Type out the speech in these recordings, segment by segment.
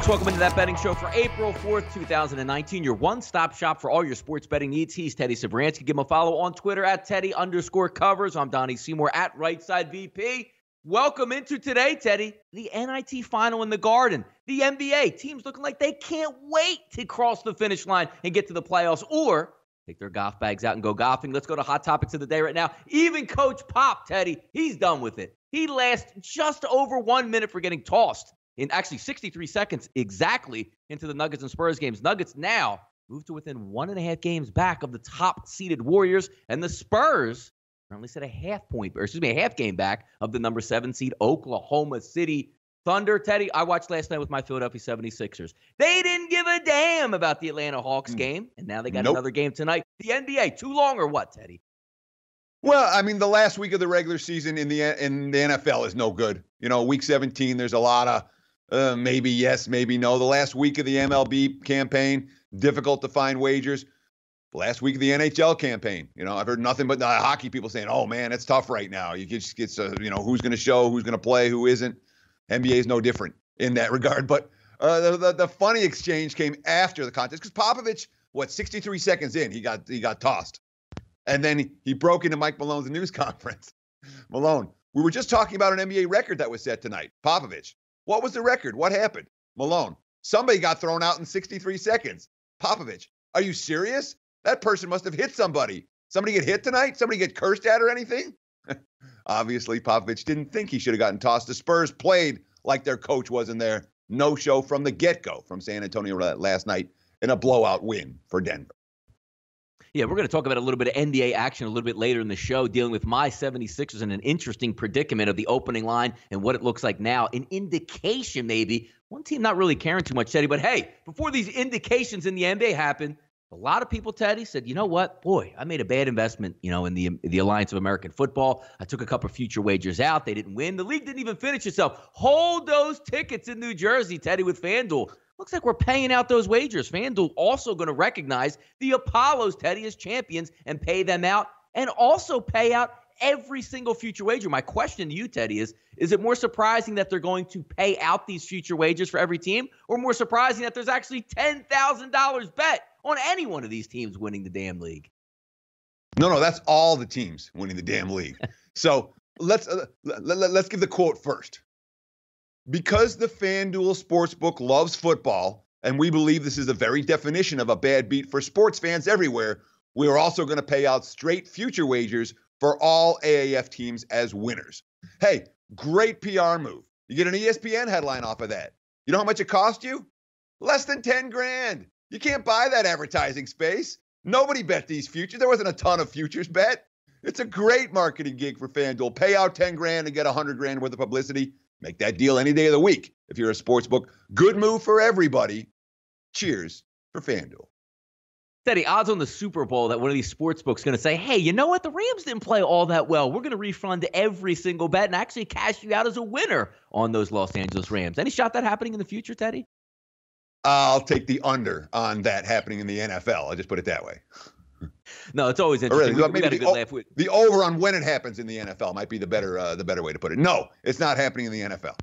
Folks, welcome into That Betting Show for April 4th, 2019. Your one-stop shop for all your sports betting needs. He's Teddy Sabransky. Give him a follow on Twitter at Teddy_covers. I'm Donnie Seymour at Rightside VP. Welcome into today, Teddy, the NIT Final in the Garden. The NBA teams looking like they can't wait to cross the finish line and get to the playoffs or take their golf bags out and go golfing. Let's go to hot topics of the day right now. Even Coach Pop, Teddy, he's done with it. He lasts just over 1 minute for getting tossed. In actually 63 seconds exactly into the Nuggets and Spurs games. Nuggets now move to within 1.5 games back of the top-seeded Warriors, and the Spurs currently set a half game back of the number 7 seed Oklahoma City Thunder. Teddy, I watched last night with my Philadelphia 76ers. They didn't give a damn about the Atlanta Hawks game, and now they got another game tonight. The NBA, too long or what, Teddy? Well, I mean, the last week of the regular season in the NFL is no good. You know, week 17, there's a lot of maybe yes, maybe no. The last week of the MLB campaign, difficult to find wagers. The last week of the NHL campaign, you know, I've heard nothing but hockey people saying, "Oh man, it's tough right now. You just get, who's going to show, who's going to play, who isn't." NBA is no different in that regard. But the funny exchange came after the contest because Popovich, 63 seconds in, he got tossed, and then he broke into Mike Malone's news conference. Malone, we were just talking about an NBA record that was set tonight. Popovich. What was the record? What happened? Malone. Somebody got thrown out in 63 seconds. Popovich. Are you serious? That person must have hit somebody. Somebody get hit tonight? Somebody get cursed at or anything? Obviously, Popovich didn't think he should have gotten tossed. The Spurs played like their coach wasn't there. No show from the get-go from San Antonio last night in a blowout win for Denver. Yeah, we're going to talk about a little bit of NBA action a little bit later in the show, dealing with my 76ers and an interesting predicament of the opening line and what it looks like now. An indication, maybe. One team not really caring too much, Teddy. But, hey, before these indications in the NBA happened, a lot of people, Teddy, said, you know what? Boy, I made a bad investment, in the Alliance of American Football. I took a couple of future wagers out. They didn't win. The league didn't even finish itself. Hold those tickets in New Jersey, Teddy, with FanDuel. Looks like we're paying out those wagers. FanDuel also going to recognize the Apollos, Teddy, as champions and pay them out and also pay out every single future wager. My question to you, Teddy, is it more surprising that they're going to pay out these future wagers for every team or more surprising that there's actually $10,000 bet on any one of these teams winning the damn league? No, that's all the teams winning the damn league. So let's give the quote first. Because the FanDuel Sportsbook loves football, and we believe this is the very definition of a bad beat for sports fans everywhere, we are also going to pay out straight future wagers for all AAF teams as winners. Hey, great PR move. You get an ESPN headline off of that. You know how much it cost you? Less than 10 grand. You can't buy that advertising space. Nobody bet these futures. There wasn't a ton of futures bet. It's a great marketing gig for FanDuel. Pay out 10 grand and get 100 grand worth of publicity. Make that deal any day of the week if you're a sports book. Good move for everybody. Cheers for FanDuel. Teddy, odds on the Super Bowl that one of these sports books is going to say, hey, you know what? The Rams didn't play all that well. We're going to refund every single bet and actually cash you out as a winner on those Los Angeles Rams. Any shot that happening in the future, Teddy? I'll take the under on that happening in the NFL. I'll just put it that way. No, it's always interesting. Really, we got a good laugh with the over on when it happens in the NFL might be the better way to put it. No, it's not happening in the NFL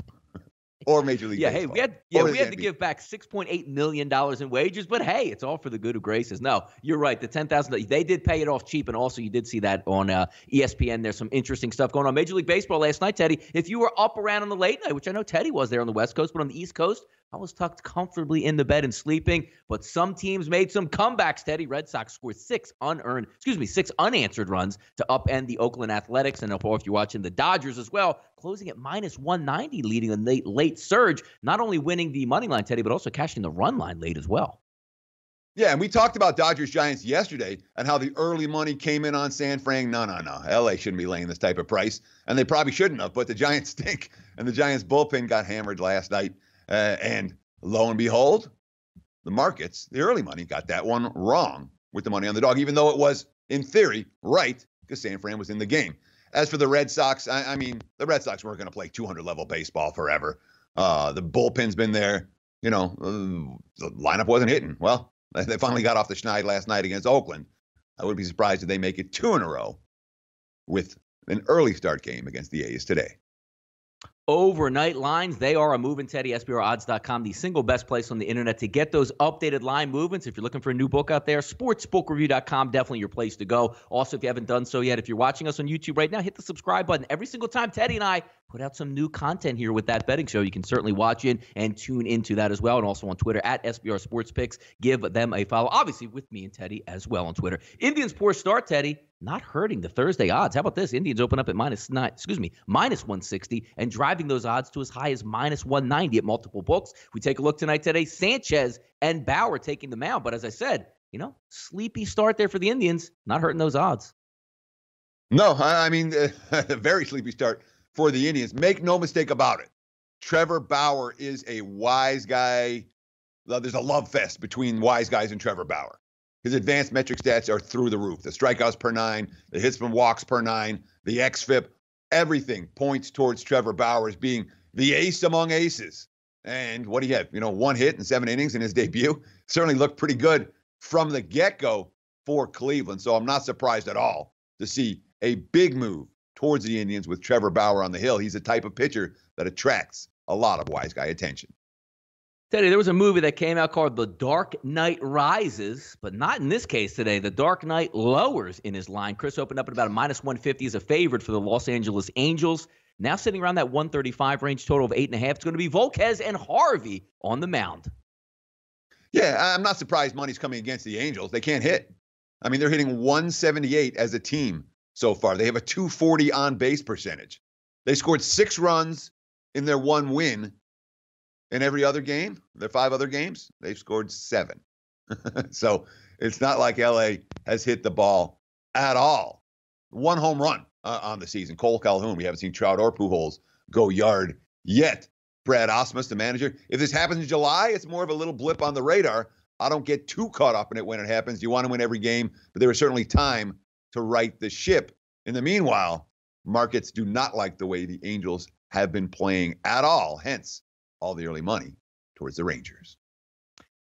or Major League Baseball. We had to give back $6.8 million in wages, but hey, it's all for the good of graces. No, you're right. The $10,000, they did pay it off cheap, and also you did see that on ESPN. There's some interesting stuff going on. Major League Baseball last night, Teddy, if you were up around on the late night, which I know Teddy was there on the West Coast, but on the East Coast, I was tucked comfortably in the bed and sleeping, but some teams made some comebacks, Teddy. Red Sox scored six unanswered runs to upend the Oakland Athletics. And if you're watching the Dodgers as well, closing at minus 190, leading a late surge, not only winning the money line, Teddy, but also cashing the run line late as well. Yeah, and we talked about Dodgers-Giants yesterday and how the early money came in on San Fran. No. L.A. shouldn't be laying this type of price, and they probably shouldn't have, but the Giants stink, and the Giants bullpen got hammered last night. And lo and behold, the markets, the early money, got that one wrong with the money on the dog, even though it was, in theory, right, because San Fran was in the game. As for the Red Sox, I mean, the Red Sox weren't going to play 200-level baseball forever. The bullpen's been there. The lineup wasn't hitting. Well, they finally got off the schneid last night against Oakland. I wouldn't be surprised if they make it two in a row with an early start game against the A's today. Overnight lines, they are a moving, Teddy. SBRodds.com, the single best place on the internet to get those updated line movements. If you're looking for a new book out there, sportsbookreview.com, definitely your place to go. Also, if you haven't done so yet, if you're watching us on YouTube right now, hit the subscribe button. Every single time Teddy and I put out some new content here with That Betting Show, you can certainly watch in and tune into that as well. And also on Twitter at SBR Sports Picks. Give them a follow. Obviously, with me and Teddy as well on Twitter. Indians' poor start, Teddy, not hurting the Thursday odds. How about this? Indians open up at minus 160 and driving those odds to as high as minus 190 at multiple books. We take a look tonight, today, Sanchez and Bauer taking the mound. But as I said, sleepy start there for the Indians, not hurting those odds. No, I mean, a very sleepy start for the Indians. Make no mistake about it. Trevor Bauer is a wise guy. There's a love fest between wise guys and Trevor Bauer. His advanced metric stats are through the roof. The strikeouts per 9, the hits from walks per 9, the xFIP, everything points towards Trevor Bauer as being the ace among aces. And what do you have? 1 hit in 7 innings in his debut. Certainly looked pretty good from the get-go for Cleveland. So I'm not surprised at all to see a big move towards the Indians with Trevor Bauer on the hill. He's the type of pitcher that attracts a lot of wise guy attention. Teddy, there was a movie that came out called The Dark Knight Rises, but not in this case today. The Dark Knight lowers in his line. Chris opened up at about a minus 150 as a favorite for the Los Angeles Angels. Now sitting around that 135 range, total of 8.5. It's going to be Volquez and Harvey on the mound. Yeah, I'm not surprised money's coming against the Angels. They can't hit. I mean, they're hitting 178 as a team so far. They have a 240 on-base percentage. They scored 6 runs in their 1 win. In every other game, their 5 other games, they've scored 7. So it's not like LA has hit the ball at all. 1 home run on the season. Cole Calhoun. We haven't seen Trout or Pujols go yard yet. Brad Osmus, the manager. If this happens in July, it's more of a little blip on the radar. I don't get too caught up in it when it happens. You want to win every game, but there is certainly time to right the ship. In the meanwhile, markets do not like the way the Angels have been playing at all. Hence, all the early money towards the Rangers.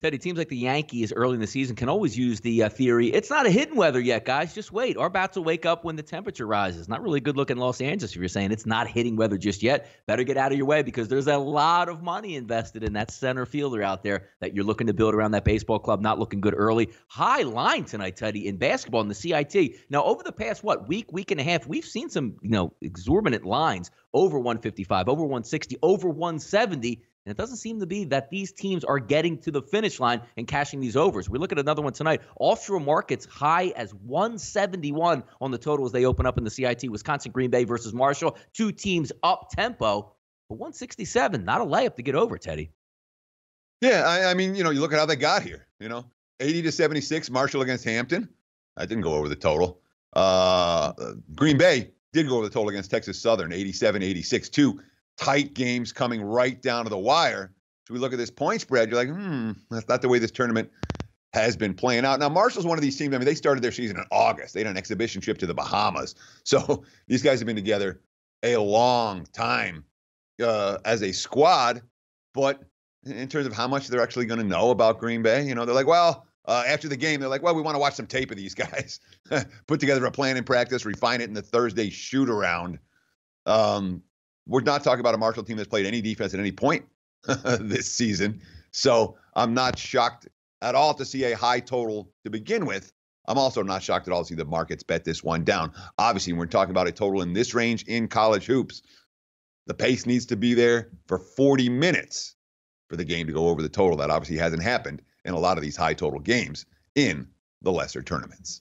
Teddy, teams like the Yankees early in the season can always use the theory, it's not a hidden weather yet, guys. Just wait. Our bats will wake up when the temperature rises. Not really good looking Los Angeles if you're saying it's not hitting weather just yet. Better get out of your way because there's a lot of money invested in that center fielder out there that you're looking to build around that baseball club. Not looking good early. High line tonight, Teddy, in basketball in the CIT. Now, over the past, week and a half, we've seen some, exorbitant lines over 155, over 160, over 170. And it doesn't seem to be that these teams are getting to the finish line and cashing these overs. We look at another one tonight. Offshore markets high as 171 on the total as they open up in the CIT. Wisconsin, Green Bay versus Marshall. 2 teams up tempo. But 167, not a layup to get over, Teddy. Yeah, I mean, you look at how they got here. 80-76, Marshall against Hampton. I didn't go over the total. Green Bay did go over the total against Texas Southern, 87-86, 2 tight games coming right down to the wire. So we look at this point spread, you're like, that's not the way this tournament has been playing out. Now, Marshall's one of these teams, they started their season in August. They had an exhibition trip to the Bahamas. So these guys have been together a long time as a squad. But in terms of how much they're actually going to know about Green Bay, they're like, after the game, they're like, we want to watch some tape of these guys. Put together a plan in practice, refine it in the Thursday shoot-around. We're not talking about a Marshall team that's played any defense at any point this season. So I'm not shocked at all to see a high total to begin with. I'm also not shocked at all to see the markets bet this one down. Obviously, when we're talking about a total in this range in college hoops, the pace needs to be there for 40 minutes for the game to go over the total. That obviously hasn't happened in a lot of these high total games in the lesser tournaments.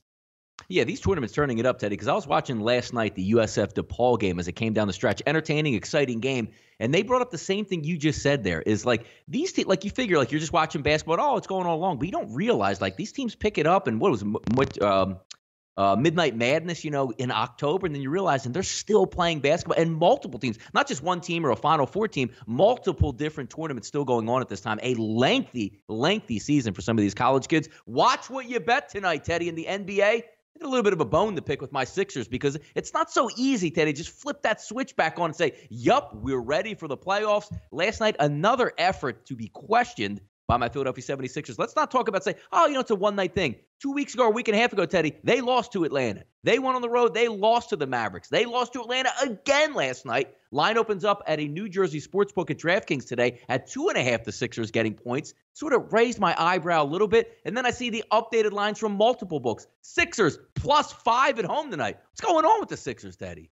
Yeah, these tournaments turning it up, Teddy, because I was watching last night the USF DePaul game as it came down the stretch. Entertaining, exciting game. And they brought up the same thing you just said there is like these teams, like you figure like you're just watching basketball, it's going all along. But you don't realize like these teams pick it up and what was it, Midnight Madness, in October. And then you realize and they're still playing basketball and multiple teams, not just one team or a Final Four team, multiple different tournaments still going on at this time. A lengthy season for some of these college kids. Watch what you bet tonight, Teddy, in the NBA. I had a little bit of a bone to pick with my Sixers because it's not so easy, Teddy. Just flip that switch back on and say, yup, we're ready for the playoffs. Last night, another effort to be questioned by my Philadelphia 76ers. Let's not talk about it's a one-night thing. 2 weeks ago, or a week and a half ago, Teddy, they lost to Atlanta. They went on the road. They lost to the Mavericks. They lost to Atlanta again last night. Line opens up at a New Jersey Sportsbook at DraftKings today at 2.5 the Sixers getting points. Sort of raised my eyebrow a little bit. And then I see the updated lines from multiple books. Sixers +5 at home tonight. What's going on with the Sixers, Teddy?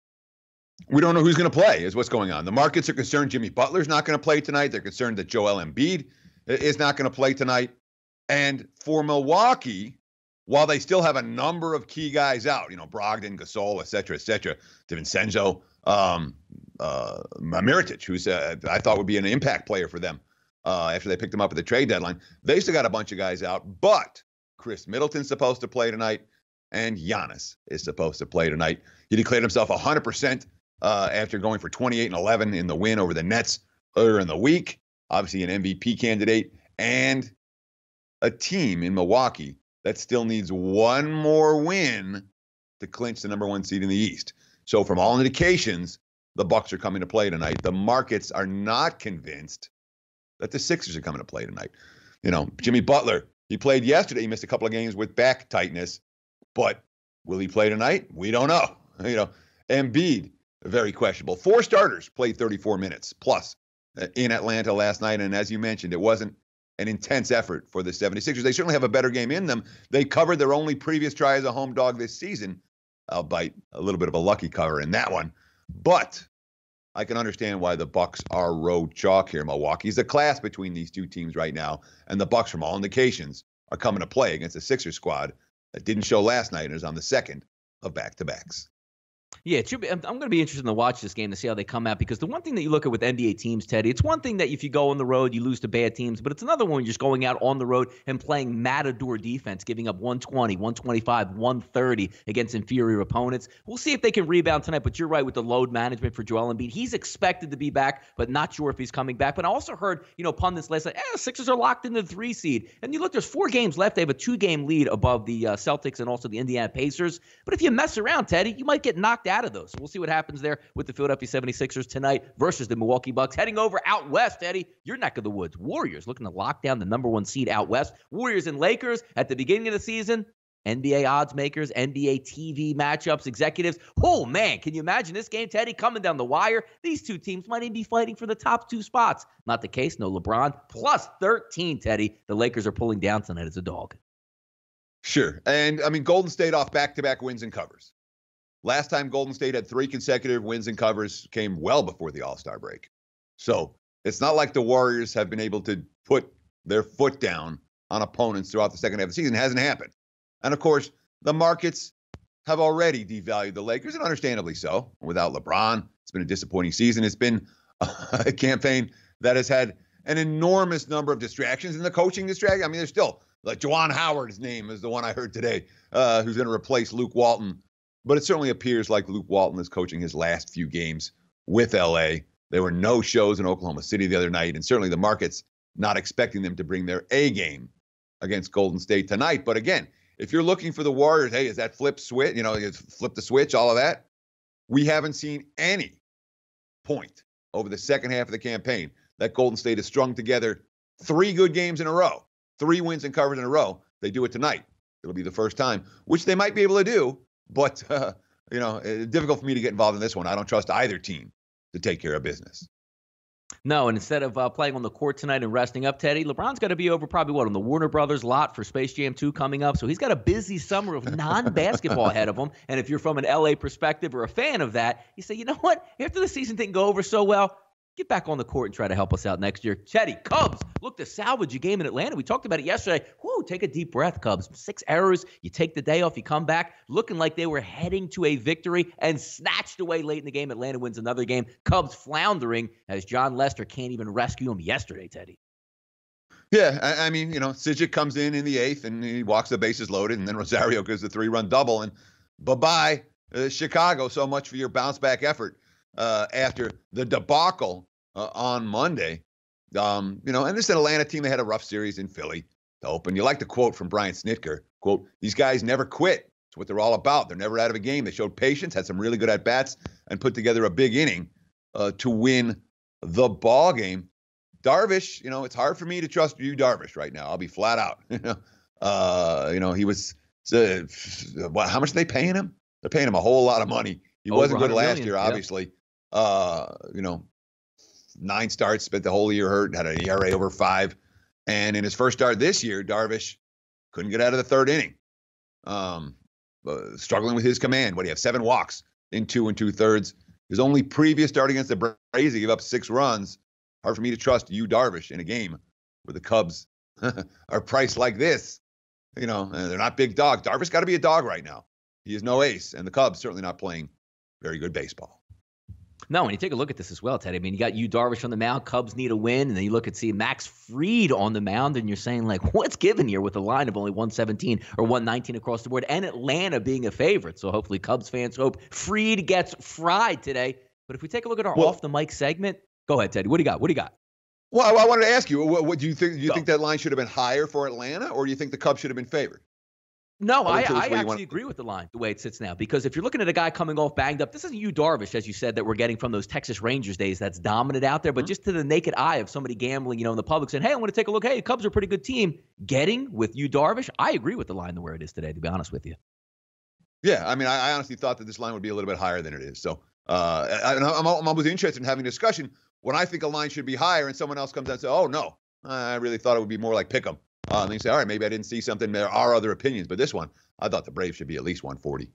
We don't know who's going to play is what's going on. The markets are concerned Jimmy Butler's not going to play tonight. They're concerned that Joel Embiid is not going to play tonight. And for Milwaukee, while they still have a number of key guys out, Brogdon, Gasol, et cetera, DiVincenzo, Mirotic, who's I thought would be an impact player for them after they picked him up at the trade deadline. They still got a bunch of guys out, but Chris Middleton's supposed to play tonight, and Giannis is supposed to play tonight. He declared himself 100% after going for 28-11 in the win over the Nets earlier in the week. Obviously an MVP candidate, and a team in Milwaukee that still needs one more win to clinch the number 1 seed in the East. So from all indications, the Bucks are coming to play tonight. The markets are not convinced that the Sixers are coming to play tonight. Jimmy Butler, he played yesterday. He missed a couple of games with back tightness, but will he play tonight? We don't know. Embiid, very questionable. 4 starters played 34 minutes plus in Atlanta last night. And as you mentioned, it wasn't an intense effort for the 76ers. They certainly have a better game in them. They covered their only previous try as a home dog this season, albeit a little bit of a lucky cover in that one. But I can understand why the Bucks are road chalk here. Milwaukee's a class between these two teams right now, and the Bucks, from all indications, are coming to play against a Sixers squad that didn't show last night and is on the second of back-to-backs. Yeah, it should be. I'm going to be interested to watch this game to see how they come out, because the one thing that you look at with NBA teams, Teddy, it's one thing that if you go on the road, you lose to bad teams, but it's another one when you're just going out on the road and playing matador defense, giving up 120, 125, 130 against inferior opponents. We'll see if they can rebound tonight, but you're right with the load management for Joel Embiid. He's expected to be back, but not sure if he's coming back. But I also heard, pundits last night, Sixers are locked into the 3 seed. And you look, there's 4 games left. They have a 2-game lead above the Celtics and also the Indiana Pacers. But if you mess around, Teddy, you might get knocked out of those. So we'll see what happens there with the Philadelphia 76ers tonight versus the Milwaukee Bucks. Heading over out west, Eddie, your neck of the woods. Warriors looking to lock down the number 1 seed out west. Warriors and Lakers at the beginning of the season. NBA odds makers, NBA TV matchups, executives. Oh, man, can you imagine this game, Teddy, coming down the wire? These two teams might even be fighting for the top 2 spots. Not the case, no LeBron. Plus 13, Teddy. The Lakers are pulling down tonight as a dog. Sure. And, Golden State off back-to-back wins and covers. Last time Golden State had 3 consecutive wins and covers came well before the All-Star break. So it's not like the Warriors have been able to put their foot down on opponents throughout the second half of the season. It hasn't happened. And, of course, the markets have already devalued the Lakers, and understandably so. Without LeBron, it's been a disappointing season. It's been a campaign that has had an enormous number of distractions, and the coaching distraction. There's still, like, Juwan Howard's name is the one I heard today, who's going to replace Luke Walton. But it certainly appears like Luke Walton is coaching his last few games with L.A. There were no shows in Oklahoma City the other night, and certainly the market's not expecting them to bring their A game against Golden State tonight. But again, if you're looking for the Warriors, hey, is that flip switch? Flip the switch, all of that. We haven't seen any point over the second half of the campaign that Golden State has strung together 3 good games in a row, 3 wins and covers in a row. They do it tonight. It'll be the first time, which they might be able to do. But, difficult for me to get involved in this one. I don't trust either team to take care of business. No, and instead of playing on the court tonight and resting up, Teddy, LeBron's going to be over probably, on the Warner Brothers lot for Space Jam 2 coming up. So he's got a busy summer of non-basketball ahead of him. And if you're from an L.A. perspective or a fan of that, you say, you know what? After the season didn't go over so well, get back on the court and try to help us out next year. Teddy, Cubs, look to salvage a game in Atlanta. We talked about it yesterday. Whoo, take a deep breath, Cubs. 6 errors. You take the day off, you come back, looking like they were heading to a victory and snatched away late in the game. Atlanta wins another game. Cubs floundering as John Lester can't even rescue him yesterday, Teddy. Yeah, Sidgwick comes in the 8th, and he walks the bases loaded, and then Rosario gives the 3-run double, and bye-bye, Chicago. So much for your bounce-back effort after the debacle on Monday. And this Atlanta team, they had a rough series in Philly to open. You like the quote from Brian Snitker, quote, "These guys never quit. It's what they're all about. They're never out of a game. They showed patience, had some really good at-bats, and put together a big inning to win the ball game." Darvish, it's hard for me to trust you, Darvish, right now. I'll be flat out. He was. How much are they paying him? They're paying him a whole lot of money. He wasn't good last year, obviously. Yeah. 9 starts, spent the whole year hurt, had an ERA over 5. And in his first start this year, Darvish couldn't get out of the 3rd inning. Struggling with his command. What do you have? 7 walks in 2 2/3. His only previous start against the Braves, he gave up 6 runs. Hard for me to trust you, Darvish, in a game where the Cubs are priced like this. They're not big dogs. Darvish got to be a dog right now. He is no ace, and the Cubs certainly not playing very good baseball. No, when you take a look at this as well, Teddy, I mean, you got Darvish on the mound. Cubs need a win. And then you look at, Max Fried on the mound, and you're saying, what's given here with a line of only 117 or 119 across the board, and Atlanta being a favorite. So hopefully Cubs fans hope Fried gets fried today. But if we take a look at our off-the-mic segment, go ahead, Teddy. What do you got? Well, I wanted to ask you, what do you think? Do you think that line should have been higher for Atlanta, or do you think the Cubs should have been favored? No, I actually agree with the line, the way it sits now. Because if you're looking at a guy coming off banged up, this isn't you, Darvish, as you said, that we're getting from those Texas Rangers days that's dominant out there. But just to the naked eye of somebody gambling, in the public saying, hey, I want to take a look. Hey, the Cubs are a pretty good team. Getting with you, Darvish, I agree with the line the way it is today, to be honest with you. Yeah, I mean, I honestly thought that this line would be a little bit higher than it is. So I'm always interested in having a discussion when I think a line should be higher and someone else comes out and says, oh, no, I really thought it would be more like pick 'em. And you say, all right, maybe I didn't see something. There are other opinions, but this one, I thought the Braves should be at least 140.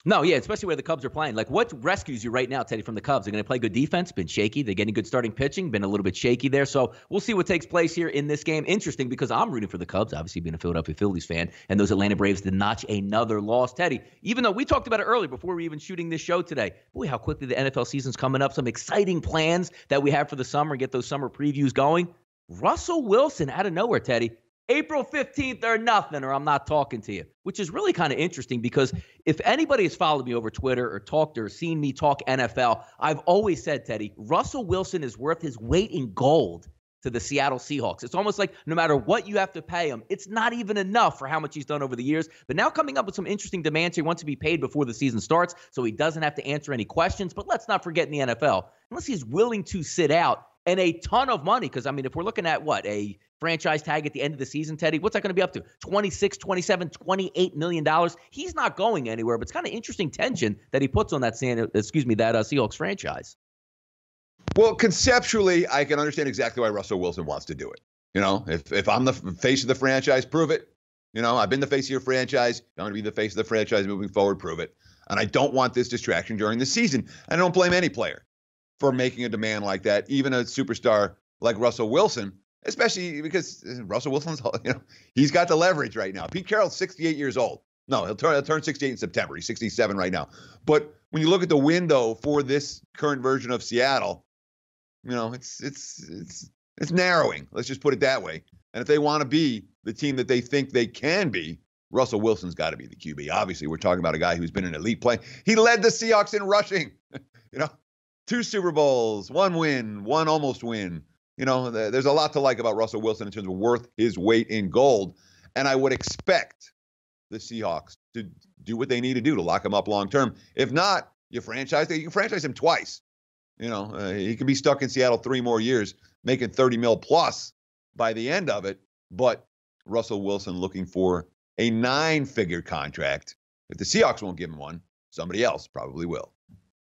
No, yeah, especially where the Cubs are playing. What rescues you right now, Teddy, from the Cubs? They're going to play good defense, been shaky. They're getting good starting pitching, been a little bit shaky there. So we'll see what takes place here in this game. Interesting because I'm rooting for the Cubs, obviously being a Philadelphia Phillies fan, and those Atlanta Braves did notch another loss. Teddy, even though we talked about it earlier before we were even shooting this show today, boy, how quickly the NFL season's coming up. Some exciting plans that we have for the summer and get those summer previews going. Russell Wilson out of nowhere, Teddy. April 15th or nothing, or I'm not talking to you, which is really kind of interesting because if anybody has followed me over Twitter or talked or seen me talk NFL, I've always said, Teddy, Russell Wilson is worth his weight in gold to the Seattle Seahawks. It's almost like no matter what you have to pay him, it's not even enough for how much he's done over the years. But now coming up with some interesting demands, he wants to be paid before the season starts so he doesn't have to answer any questions. But let's not forget in the NFL, unless he's willing to sit out and a ton of money, because, I mean, if we're looking at a franchise tag at the end of the season, Teddy, what's that going to be up to? 26, 27, $28 million. He's not going anywhere, but it's kind of interesting tension that he puts on that Seahawks franchise. Well, conceptually, I can understand exactly why Russell Wilson wants to do it. If I'm the face of the franchise, prove it. I've been the face of your franchise. I'm going to be the face of the franchise moving forward, prove it. And I don't want this distraction during the season. I don't blame any player for making a demand like that, even a superstar like Russell Wilson, especially because Russell Wilson's, he's got the leverage right now. Pete Carroll's 68 years old. No, he'll turn 68 in September. He's 67 right now. But when you look at the window for this current version of Seattle, it's narrowing. Let's just put it that way. And if they want to be the team that they think they can be, Russell Wilson's got to be the QB. Obviously, we're talking about a guy who's been an elite player. He led the Seahawks in rushing. 2 Super Bowls, 1 win, 1 almost win. There's a lot to like about Russell Wilson in terms of worth his weight in gold. And I would expect the Seahawks to do what they need to do to lock him up long term. If not, you can franchise him twice. He could be stuck in Seattle 3 more years, making $30 million plus by the end of it. But Russell Wilson looking for a 9-figure contract. If the Seahawks won't give him one, somebody else probably will.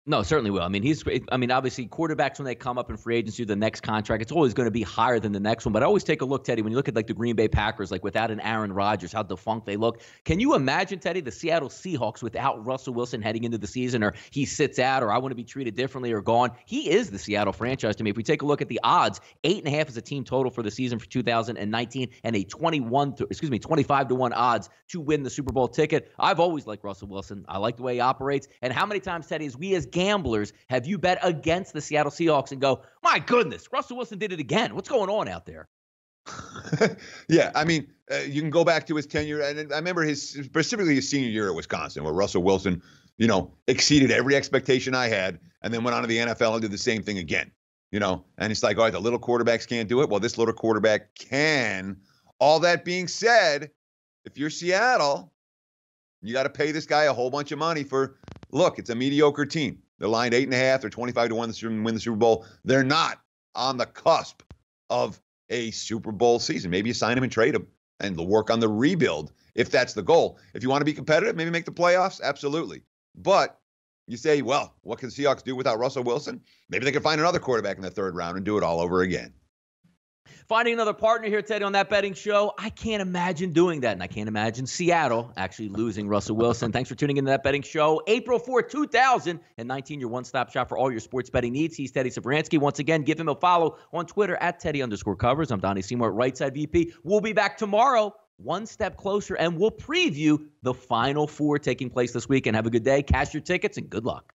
No, certainly will. I mean, obviously, quarterbacks, when they come up in free agency, the next contract, it's always going to be higher than the next one. But I always take a look, Teddy, when you look at the Green Bay Packers, without an Aaron Rodgers, how defunct they look. Can you imagine, Teddy, the Seattle Seahawks without Russell Wilson heading into the season, or he sits out, or I want to be treated differently, or gone? He is the Seattle franchise to me. If we take a look at the odds, 8.5 is a team total for the season for 2019, and a 25-1 odds to win the Super Bowl ticket. I've always liked Russell Wilson. I like the way he operates. And how many times, Teddy, as we as gamblers have you bet against the Seattle Seahawks and go, my goodness, Russell Wilson did it again. What's going on out there? Yeah, I mean, you can go back to his tenure, and I remember specifically his senior year at Wisconsin, where Russell Wilson, exceeded every expectation I had, and then went on to the NFL and did the same thing again. And it's like, all right, the little quarterbacks can't do it. Well, this little quarterback can. All that being said, if you're Seattle, you got to pay this guy a whole bunch of money look, it's a mediocre team. They're lined 8.5 or 25-1 to win the Super Bowl. They're not on the cusp of a Super Bowl season. Maybe you sign him and trade him and they'll work on the rebuild if that's the goal. If you want to be competitive, maybe make the playoffs. Absolutely. But you say, well, what can the Seahawks do without Russell Wilson? Maybe they can find another quarterback in the third round and do it all over again. Finding another partner here, Teddy, on that betting show, I can't imagine doing that. And I can't imagine Seattle actually losing Russell Wilson. Thanks for tuning into that betting show. April 4th, 2019, your one-stop shop for all your sports betting needs. He's Teddy Sabransky. Once again, give him a follow on Twitter at Teddy_covers. I'm Donnie Seymour at Right Side VP. We'll be back tomorrow, one step closer, and we'll preview the Final Four taking place this weekend. Have a good day, cash your tickets, and good luck.